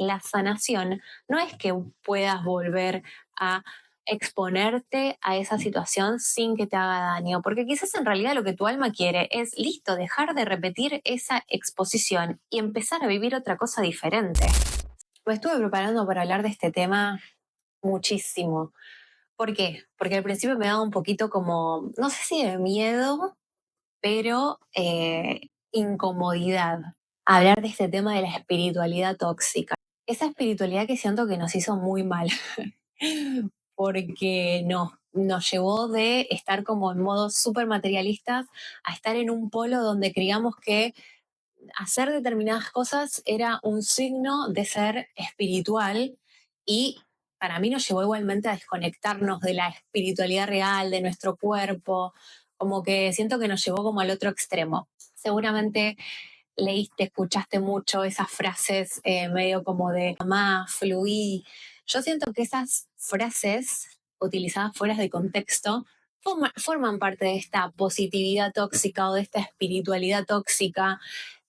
la sanación no es que puedas volver a exponerte a esa situación sin que te haga daño, porque quizás en realidad lo que tu alma quiere es, listo, dejar de repetir esa exposición y empezar a vivir otra cosa diferente. Me estuve preparando para hablar de este tema muchísimo. ¿Por qué? Porque al principio me daba un poquito como, no sé si de miedo, pero incomodidad hablar de este tema de la espiritualidad tóxica. Esa espiritualidad que siento que nos hizo muy mal, porque nos llevó de estar como en modo súper materialistas a estar en un polo donde creíamos que hacer determinadas cosas era un signo de ser espiritual y para mí nos llevó igualmente a desconectarnos de la espiritualidad real, de nuestro cuerpo, como que siento que nos llevó como al otro extremo. Seguramente leíste, escuchaste mucho esas frases medio como de mamá, fluí. Yo siento que esas frases utilizadas fuera de contexto forman parte de esta positividad tóxica o de esta espiritualidad tóxica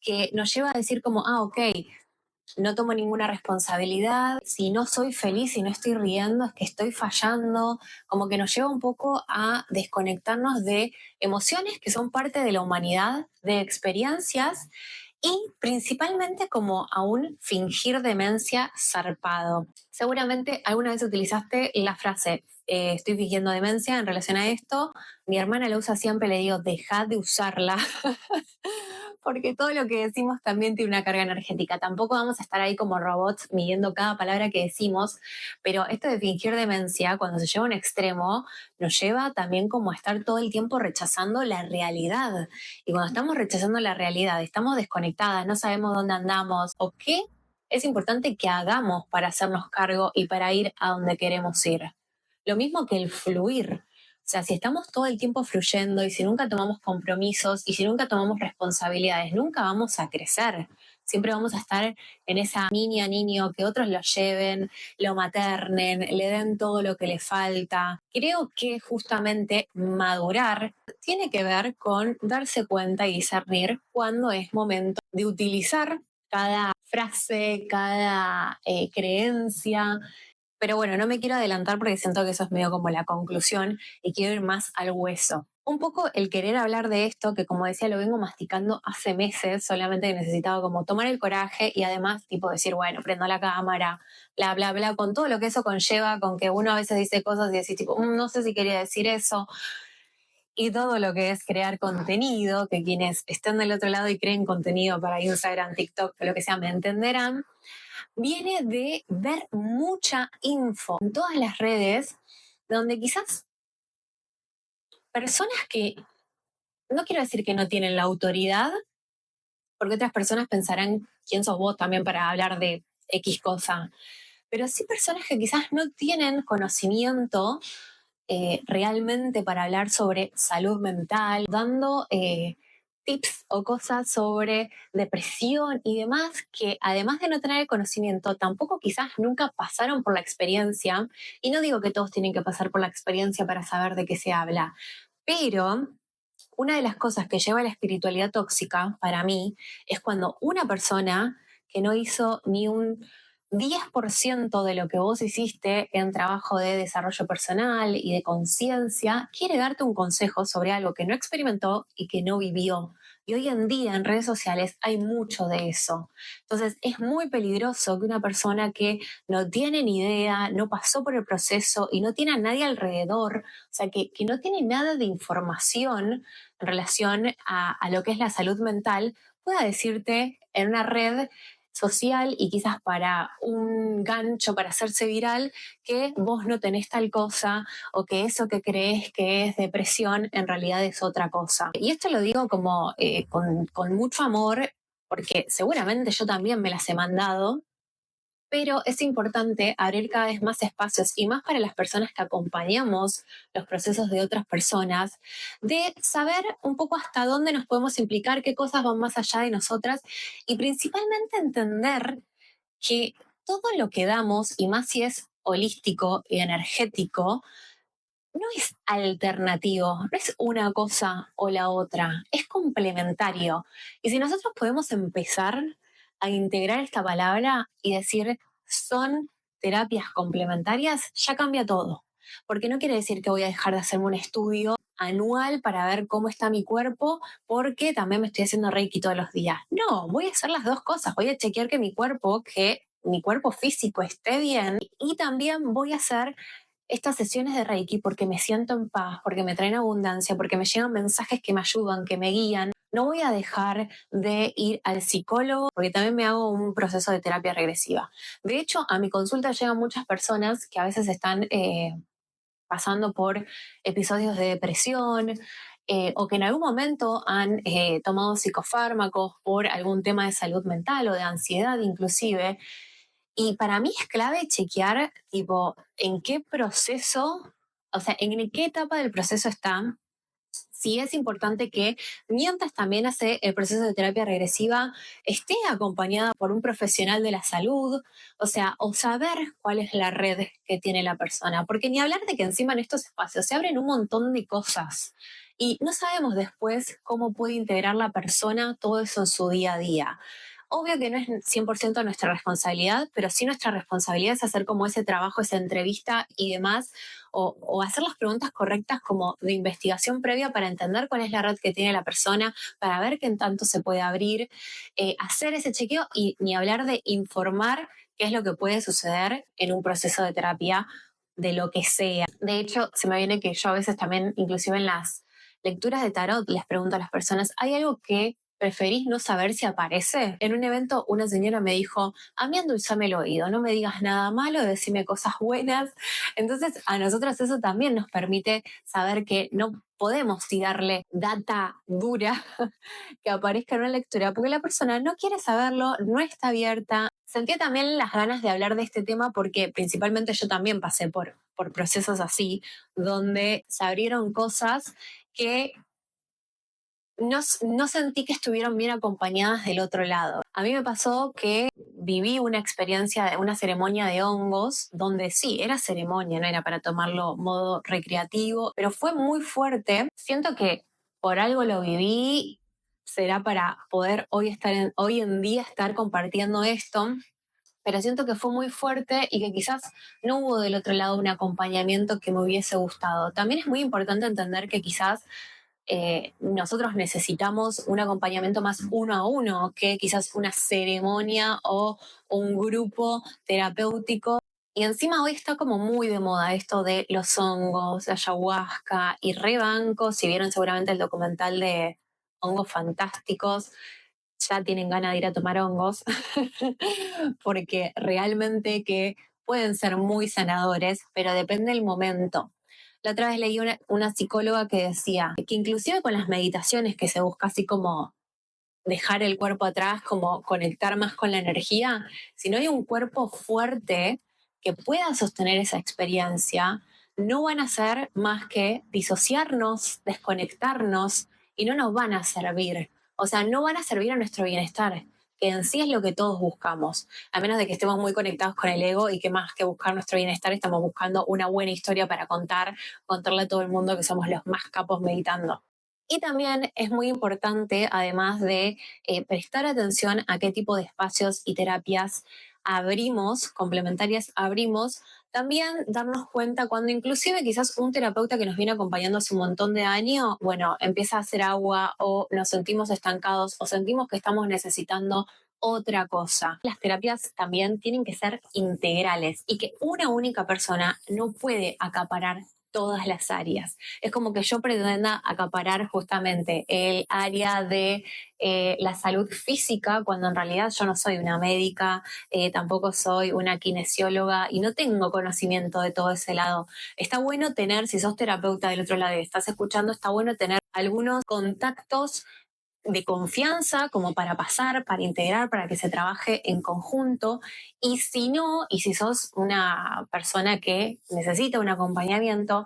que nos lleva a decir como, ok, no tomo ninguna responsabilidad, si no soy feliz, si no estoy riendo, es que estoy fallando, como que nos lleva un poco a desconectarnos de emociones que son parte de la humanidad, de experiencias y principalmente como a un fingir demencia zarpado. Seguramente alguna vez utilizaste la frase estoy fingiendo demencia en relación a esto. Mi hermana la usa siempre, le digo, deja de usarla. Porque todo lo que decimos también tiene una carga energética. Tampoco vamos a estar ahí como robots midiendo cada palabra que decimos, pero esto de fingir demencia, cuando se lleva a un extremo, nos lleva también como a estar todo el tiempo rechazando la realidad. Y cuando estamos rechazando la realidad, estamos desconectadas, no sabemos dónde andamos o qué es importante que hagamos para hacernos cargo y para ir a donde queremos ir. Lo mismo que el fluir. O sea, si estamos todo el tiempo fluyendo y si nunca tomamos compromisos y si nunca tomamos responsabilidades, nunca vamos a crecer. Siempre vamos a estar en esa niña, niño, que otros lo lleven, lo maternen, le den todo lo que le falta. Creo que justamente madurar tiene que ver con darse cuenta y discernir cuándo es momento de utilizar cada frase, cada creencia, pero bueno, no me quiero adelantar porque siento que eso es medio como la conclusión y quiero ir más al hueso. Un poco el querer hablar de esto, que como decía, lo vengo masticando hace meses, solamente que necesitaba como tomar el coraje y además tipo decir, bueno, prendo la cámara, bla, bla, bla, con todo lo que eso conlleva, con que uno a veces dice cosas y decís tipo, no sé si quería decir eso, y todo lo que es crear contenido, que quienes estén del otro lado y creen contenido para Instagram, TikTok, lo que sea, me entenderán, viene de ver mucha info en todas las redes, donde quizás personas que, no quiero decir que no tienen la autoridad, porque otras personas pensarán quién sos vos también para hablar de X cosa, pero sí personas que quizás no tienen conocimiento realmente para hablar sobre salud mental, dando tips o cosas sobre depresión y demás, que además de no tener el conocimiento, tampoco quizás nunca pasaron por la experiencia. Y no digo que todos tienen que pasar por la experiencia para saber de qué se habla, pero una de las cosas que lleva a la espiritualidad tóxica para mí es cuando una persona que no hizo ni un 10% de lo que vos hiciste en trabajo de desarrollo personal y de conciencia, quiere darte un consejo sobre algo que no experimentó y que no vivió. Y hoy en día en redes sociales hay mucho de eso. Entonces es muy peligroso que una persona que no tiene ni idea, no pasó por el proceso y no tiene a nadie alrededor, o sea, que no tiene nada de información en relación a lo que es la salud mental, pueda decirte en una red social y quizás para un gancho para hacerse viral que vos no tenés tal cosa o que eso que crees que es depresión en realidad es otra cosa. Y esto lo digo como con mucho amor porque seguramente yo también me las he mandado, pero es importante abrir cada vez más espacios y más para las personas que acompañamos los procesos de otras personas, de saber un poco hasta dónde nos podemos implicar, qué cosas van más allá de nosotras y principalmente entender que todo lo que damos, y más si es holístico y energético, no es alternativo, no es una cosa o la otra, es complementario. Y si nosotros podemos empezar a integrar esta palabra y decir son terapias complementarias, ya cambia todo. Porque no quiere decir que voy a dejar de hacerme un estudio anual para ver cómo está mi cuerpo, porque también me estoy haciendo Reiki todos los días. No, voy a hacer las dos cosas. Voy a chequear que mi cuerpo físico esté bien y también voy a hacer estas sesiones de Reiki porque me siento en paz, porque me traen abundancia, porque me llegan mensajes que me ayudan, que me guían. No voy a dejar de ir al psicólogo porque también me hago un proceso de terapia regresiva. De hecho, a mi consulta llegan muchas personas que a veces están pasando por episodios de depresión, o que en algún momento han tomado psicofármacos por algún tema de salud mental o de ansiedad inclusive. Y para mí es clave chequear, tipo, en qué proceso, o sea, en qué etapa del proceso están. Sí es importante que mientras también hace el proceso de terapia regresiva, esté acompañada por un profesional de la salud, o sea, o saber cuál es la red que tiene la persona, porque ni hablar de que encima en estos espacios se abren un montón de cosas y no sabemos después cómo puede integrar la persona todo eso en su día a día. Obvio que no es 100% nuestra responsabilidad, pero sí nuestra responsabilidad es hacer como ese trabajo, esa entrevista y demás, o hacer las preguntas correctas como de investigación previa para entender cuál es la red que tiene la persona, para ver qué en tanto se puede abrir, hacer ese chequeo y ni hablar de informar qué es lo que puede suceder en un proceso de terapia de lo que sea. De hecho, se me viene que yo a veces también, inclusive en las lecturas de tarot, les pregunto a las personas, ¿hay algo que preferís no saber si aparece? En un evento una señora me dijo, a mí endulzame el oído, no me digas nada malo, decime cosas buenas. Entonces a nosotros eso también nos permite saber que no podemos tirarle data dura que aparezca en una lectura, porque la persona no quiere saberlo, no está abierta. Sentía también las ganas de hablar de este tema porque principalmente yo también pasé por procesos así, donde se abrieron cosas que no sentí que estuvieron bien acompañadas del otro lado. A mí me pasó que viví una experiencia de una ceremonia de hongos, donde sí, era ceremonia, no era para tomarlo modo recreativo, pero fue muy fuerte. Siento que por algo lo viví, será para poder hoy en día estar compartiendo esto, pero siento que fue muy fuerte y que quizás no hubo del otro lado un acompañamiento que me hubiese gustado. También es muy importante entender que quizás nosotros necesitamos un acompañamiento más uno a uno que quizás una ceremonia o un grupo terapéutico. Y encima hoy está como muy de moda esto de los hongos, la ayahuasca y rebanco. Si vieron seguramente el documental de Hongos Fantásticos, ya tienen ganas de ir a tomar hongos, porque realmente que pueden ser muy sanadores, pero depende del momento. La otra vez leí una psicóloga que decía que inclusive con las meditaciones que se busca así como dejar el cuerpo atrás, como conectar más con la energía, si no hay un cuerpo fuerte que pueda sostener esa experiencia, no van a ser más que disociarnos, desconectarnos y no nos van a servir. O sea, no van a servir a nuestro bienestar, que en sí es lo que todos buscamos, a menos de que estemos muy conectados con el ego y que más que buscar nuestro bienestar estamos buscando una buena historia para contarle a todo el mundo que somos los más capos meditando. Y también es muy importante, además de prestar atención a qué tipo de espacios y terapias abrimos, complementarias abrimos, también darnos cuenta cuando inclusive quizás un terapeuta que nos viene acompañando hace un montón de años, bueno, empieza a hacer agua o nos sentimos estancados o sentimos que estamos necesitando otra cosa. Las terapias también tienen que ser integrales y que una única persona no puede acaparar todas las áreas. Es como que yo pretenda acaparar justamente el área de la salud física, cuando en realidad yo no soy una médica, tampoco soy una kinesióloga y no tengo conocimiento de todo ese lado. Está bueno tener, si sos terapeuta del otro lado y estás escuchando, está bueno tener algunos contactos de confianza como para pasar, para integrar, para que se trabaje en conjunto. Y si no, y si sos una persona que necesita un acompañamiento,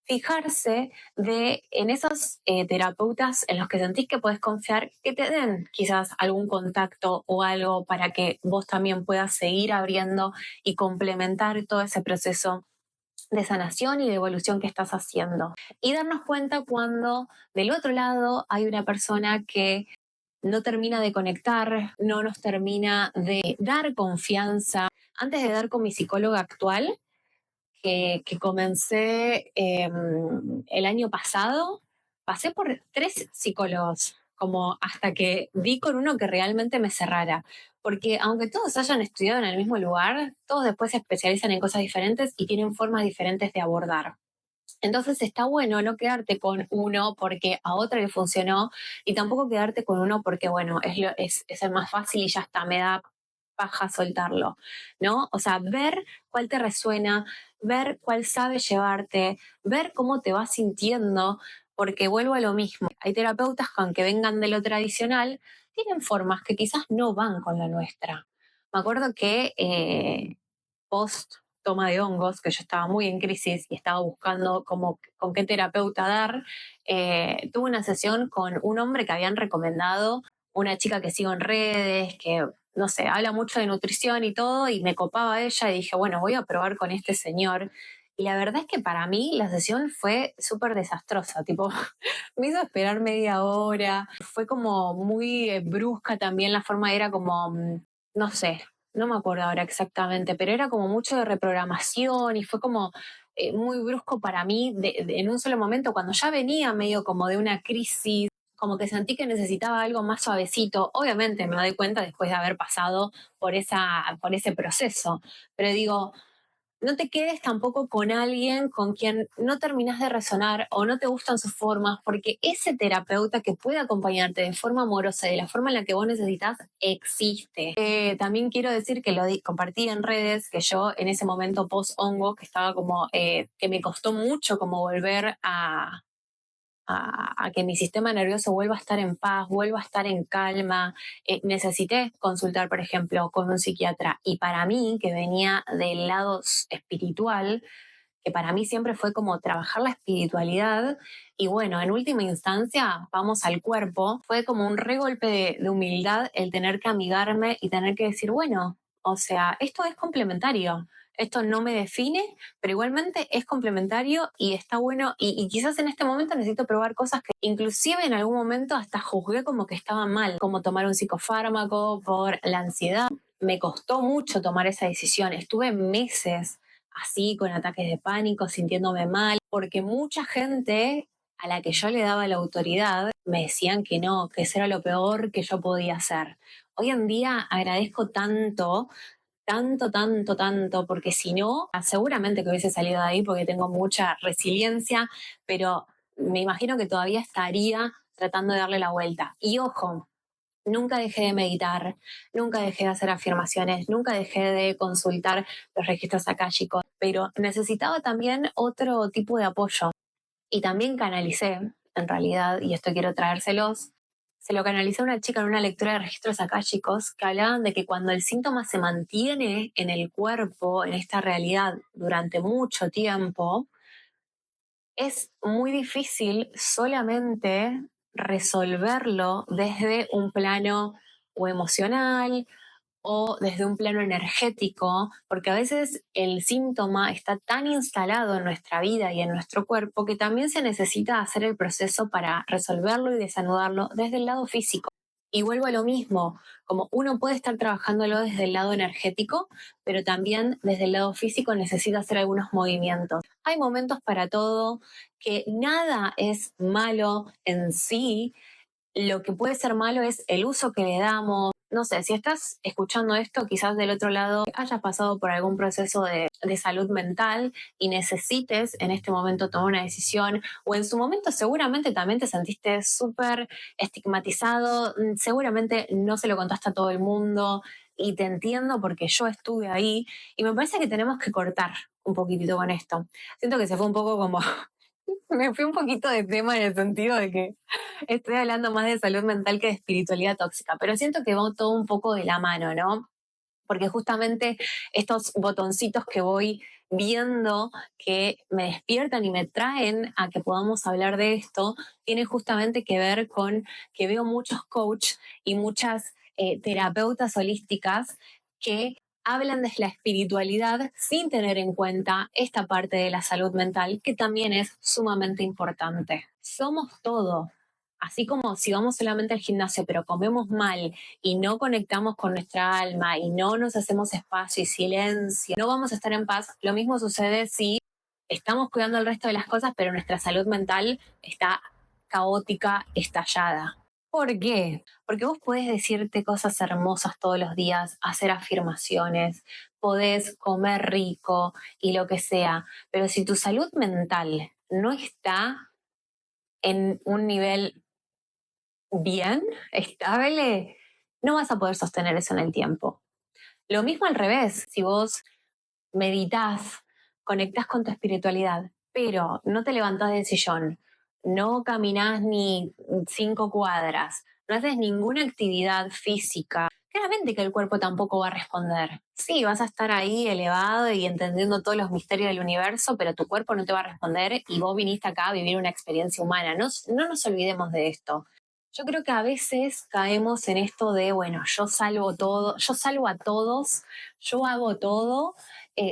fijarse en esos terapeutas en los que sentís que podés confiar, que te den quizás algún contacto o algo para que vos también puedas seguir abriendo y complementar todo ese proceso de sanación y de evolución que estás haciendo. Y darnos cuenta cuando del otro lado hay una persona que no termina de conectar, no nos termina de dar confianza. Antes de dar con mi psicóloga actual, que comencé el año pasado, pasé por 3 psicólogos, como hasta que di con uno que realmente me cerrara. Porque aunque todos hayan estudiado en el mismo lugar, todos después se especializan en cosas diferentes y tienen formas diferentes de abordar. Entonces está bueno no quedarte con uno porque a otra le funcionó y tampoco quedarte con uno porque, bueno, es el más fácil y ya está, me da paja soltarlo, ¿no? O sea, ver cuál te resuena, ver cuál sabe llevarte, ver cómo te vas sintiendo, porque vuelvo a lo mismo. Hay terapeutas que aunque vengan de lo tradicional, tienen formas que quizás no van con la nuestra. Me acuerdo que post toma de hongos, que yo estaba muy en crisis y estaba buscando con qué terapeuta dar, tuve una sesión con un hombre que habían recomendado, una chica que sigo en redes, que, no sé, habla mucho de nutrición y todo, y me copaba ella y dije, bueno, voy a probar con este señor. Y la verdad es que para mí la sesión fue súper desastrosa, tipo, me hizo esperar media hora, fue como muy brusca también, la forma era como, no sé, no me acuerdo ahora exactamente, pero era como mucho de reprogramación y fue como muy brusco para mí en un solo momento, cuando ya venía medio como de una crisis, como que sentí que necesitaba algo más suavecito. Obviamente me doy cuenta después de haber pasado por ese proceso, pero digo, no te quedes tampoco con alguien con quien no terminas de resonar o no te gustan sus formas, porque ese terapeuta que puede acompañarte de forma amorosa y de la forma en la que vos necesitas existe. También quiero decir que compartí en redes que yo en ese momento post-hongo, que estaba como, que me costó mucho como volver a que mi sistema nervioso vuelva a estar en paz, vuelva a estar en calma. Necesité consultar, por ejemplo, con un psiquiatra y para mí, que venía del lado espiritual, que para mí siempre fue como trabajar la espiritualidad y bueno, en última instancia, vamos al cuerpo, fue como un regolpe de humildad el tener que amigarme y tener que decir, bueno, o sea, esto es complementario. Esto no me define, pero igualmente es complementario y está bueno. Y quizás en este momento necesito probar cosas que inclusive en algún momento hasta juzgué como que estaban mal, como tomar un psicofármaco por la ansiedad. Me costó mucho tomar esa decisión. Estuve meses así, con ataques de pánico, sintiéndome mal, porque mucha gente a la que yo le daba la autoridad me decían que no, que eso era lo peor que yo podía hacer. Hoy en día agradezco tanto, tanto, tanto, tanto, porque si no, seguramente que hubiese salido de ahí porque tengo mucha resiliencia, pero me imagino que todavía estaría tratando de darle la vuelta. Y ojo, nunca dejé de meditar, nunca dejé de hacer afirmaciones, nunca dejé de consultar los registros akáshicos, pero necesitaba también otro tipo de apoyo. Y también canalicé, en realidad, y esto quiero traérselos, se lo canalicé a una chica en una lectura de registros akáshicos que hablaban de que cuando el síntoma se mantiene en el cuerpo, en esta realidad, durante mucho tiempo, es muy difícil solamente resolverlo desde un plano o emocional o desde un plano energético, porque a veces el síntoma está tan instalado en nuestra vida y en nuestro cuerpo que también se necesita hacer el proceso para resolverlo y desanudarlo desde el lado físico. Y vuelvo a lo mismo, como uno puede estar trabajándolo desde el lado energético, pero también desde el lado físico necesita hacer algunos movimientos. Hay momentos para todo, que nada es malo en sí, lo que puede ser malo es el uso que le damos. No sé, si estás escuchando esto, quizás del otro lado hayas pasado por algún proceso de salud mental y necesites en este momento tomar una decisión, o en su momento seguramente también te sentiste súper estigmatizado, seguramente no se lo contaste a todo el mundo y te entiendo porque yo estuve ahí y me parece que tenemos que cortar un poquitito con esto. Siento que se fue un poco como me fui un poquito de tema en el sentido de que estoy hablando más de salud mental que de espiritualidad tóxica, pero siento que va todo un poco de la mano, ¿no? Porque justamente estos botoncitos que voy viendo que me despiertan y me traen a que podamos hablar de esto, tiene justamente que ver con que veo muchos coaches y muchas terapeutas holísticas que hablan de la espiritualidad sin tener en cuenta esta parte de la salud mental que también es sumamente importante. Somos todo. Así como si vamos solamente al gimnasio, pero comemos mal y no conectamos con nuestra alma y no nos hacemos espacio y silencio, no vamos a estar en paz. Lo mismo sucede si estamos cuidando el resto de las cosas, pero nuestra salud mental está caótica, estallada. ¿Por qué? Porque vos podés decirte cosas hermosas todos los días, hacer afirmaciones, podés comer rico y lo que sea, pero si tu salud mental no está en un nivel bien, estable, no vas a poder sostener eso en el tiempo. Lo mismo al revés, si vos meditas, conectás con tu espiritualidad, pero no te levantás del sillón, no caminás ni 5 cuadras, no haces ninguna actividad física, claramente que el cuerpo tampoco va a responder. Sí, vas a estar ahí elevado y entendiendo todos los misterios del universo, pero tu cuerpo no te va a responder y vos viniste acá a vivir una experiencia humana. No, no nos olvidemos de esto. Yo creo que a veces caemos en esto de, bueno, yo salvo todo, yo salvo a todos, yo hago todo,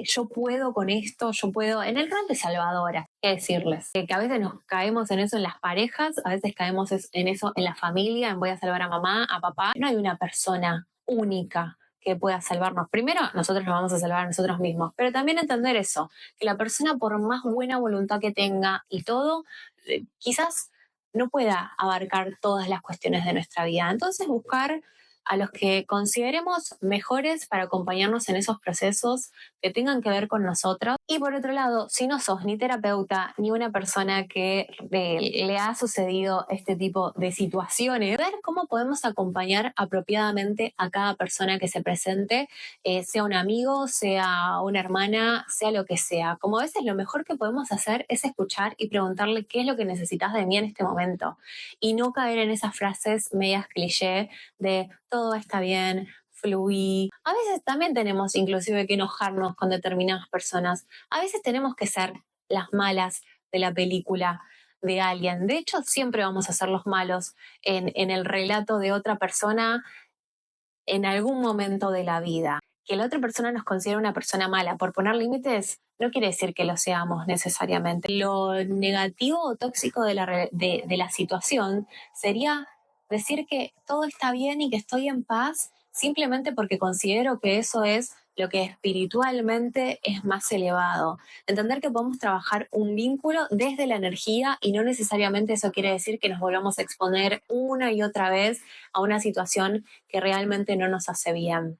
yo puedo con esto, yo puedo, en el rol de salvadora, qué decirles, que a veces nos caemos en eso en las parejas, a veces caemos en eso en la familia, en voy a salvar a mamá, a papá. No hay una persona única que pueda salvarnos. Primero, nosotros nos vamos a salvar a nosotros mismos, pero también entender eso, que la persona por más buena voluntad que tenga y todo, quizás no pueda abarcar todas las cuestiones de nuestra vida. Entonces, buscar a los que consideremos mejores para acompañarnos en esos procesos que tengan que ver con nosotros. Y por otro lado, si no sos ni terapeuta ni una persona que le ha sucedido este tipo de situaciones, ver cómo podemos acompañar apropiadamente a cada persona que se presente, sea un amigo, sea una hermana, sea lo que sea. Como a veces lo mejor que podemos hacer es escuchar y preguntarle qué es lo que necesitas de mí en este momento y no caer en esas frases medias cliché de todo está bien, fluí. A veces también tenemos inclusive que enojarnos con determinadas personas. A veces tenemos que ser las malas de la película de alguien. De hecho, siempre vamos a ser los malos en el relato de otra persona en algún momento de la vida. Que la otra persona nos considere una persona mala por poner límites no quiere decir que lo seamos necesariamente. Lo negativo o tóxico de la situación sería decir que todo está bien y que estoy en paz simplemente porque considero que eso es lo que espiritualmente es más elevado. Entender que podemos trabajar un vínculo desde la energía y no necesariamente eso quiere decir que nos volvamos a exponer una y otra vez a una situación que realmente no nos hace bien.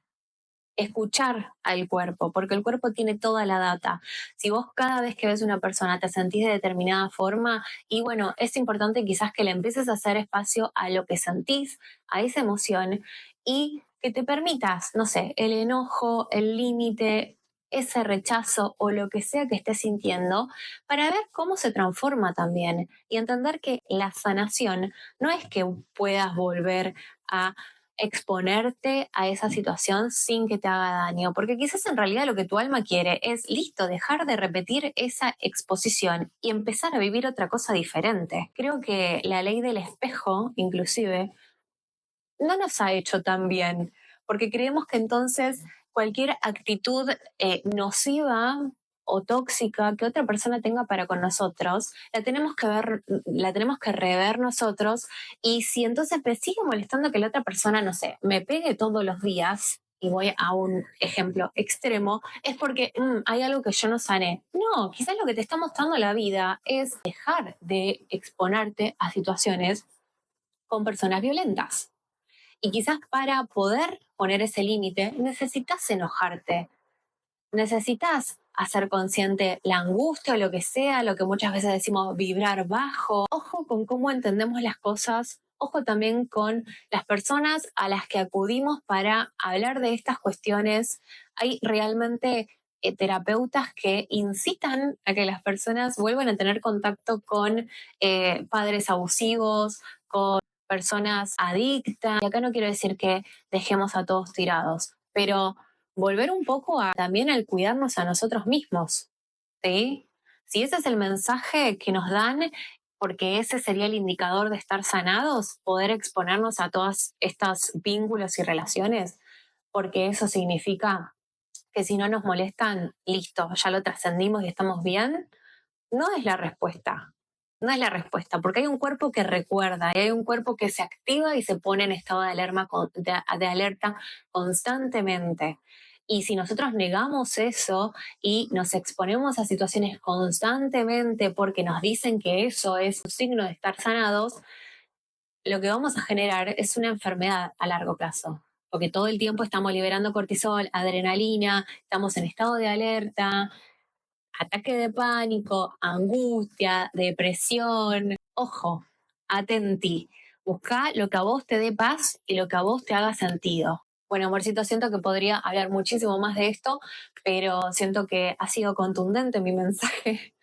Escuchar al cuerpo, porque el cuerpo tiene toda la data. Si vos cada vez que ves una persona te sentís de determinada forma, y bueno, es importante quizás que le empieces a hacer espacio a lo que sentís, a esa emoción, y que te permitas, no sé, el enojo, el límite, ese rechazo o lo que sea que estés sintiendo, para ver cómo se transforma también y entender que la sanación no es que puedas volver a exponerte a esa situación sin que te haga daño, porque quizás en realidad lo que tu alma quiere es, listo, dejar de repetir esa exposición y empezar a vivir otra cosa diferente. Creo que la ley del espejo, inclusive, no nos ha hecho tan bien, porque creemos que entonces cualquier actitud nociva o tóxica que otra persona tenga para con nosotros, la tenemos que ver, la tenemos que rever nosotros, y si entonces me sigue molestando que la otra persona, no sé, me pegue todos los días, y voy a un ejemplo extremo, es porque hay algo que yo no sané. No, quizás lo que te está mostrando la vida es dejar de exponerte a situaciones con personas violentas. Y quizás para poder poner ese límite necesitas enojarte, necesitas hacer consciente la angustia o lo que sea, lo que muchas veces decimos vibrar bajo. Ojo con cómo entendemos las cosas, ojo también con las personas a las que acudimos para hablar de estas cuestiones. Hay realmente terapeutas que incitan a que las personas vuelvan a tener contacto con padres abusivos, con personas adictas. Y acá no quiero decir que dejemos a todos tirados, pero volver un poco a también al cuidarnos a nosotros mismos, ¿sí? Si ese es el mensaje que nos dan, porque ese sería el indicador de estar sanados, poder exponernos a todos estos vínculos y relaciones, porque eso significa que si no nos molestan, listo, ya lo trascendimos y estamos bien, no es la respuesta. No es la respuesta, porque hay un cuerpo que recuerda, y hay un cuerpo que se activa y se pone en estado de de alerta constantemente. Y si nosotros negamos eso y nos exponemos a situaciones constantemente porque nos dicen que eso es un signo de estar sanados, lo que vamos a generar es una enfermedad a largo plazo. Porque todo el tiempo estamos liberando cortisol, adrenalina, estamos en estado de alerta, ataque de pánico, angustia, depresión. Ojo, atenti. Busca lo que a vos te dé paz y lo que a vos te haga sentido. Bueno, amorcito, siento que podría hablar muchísimo más de esto, pero siento que ha sido contundente mi mensaje.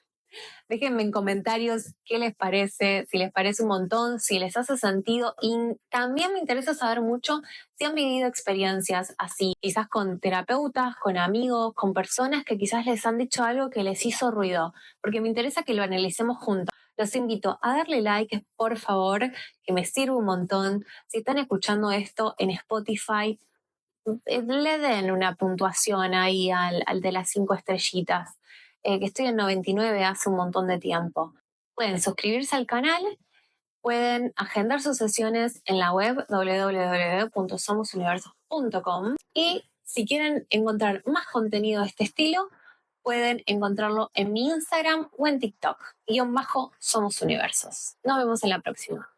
Déjenme en comentarios qué les parece, si les parece un montón, si les hace sentido. Y también me interesa saber mucho si han vivido experiencias así, quizás con terapeutas, con amigos, con personas que quizás les han dicho algo que les hizo ruido, porque me interesa que lo analicemos juntos. Los invito a darle like, por favor, que me sirve un montón. Si están escuchando esto en Spotify, le den una puntuación ahí al de las 5 estrellitas, que estoy en 99 hace un montón de tiempo. Pueden suscribirse al canal, pueden agendar sus sesiones en la web www.somosuniversos.com y si quieren encontrar más contenido de este estilo, pueden encontrarlo en mi Instagram o en TikTok, _Somos Universos. Nos vemos en la próxima.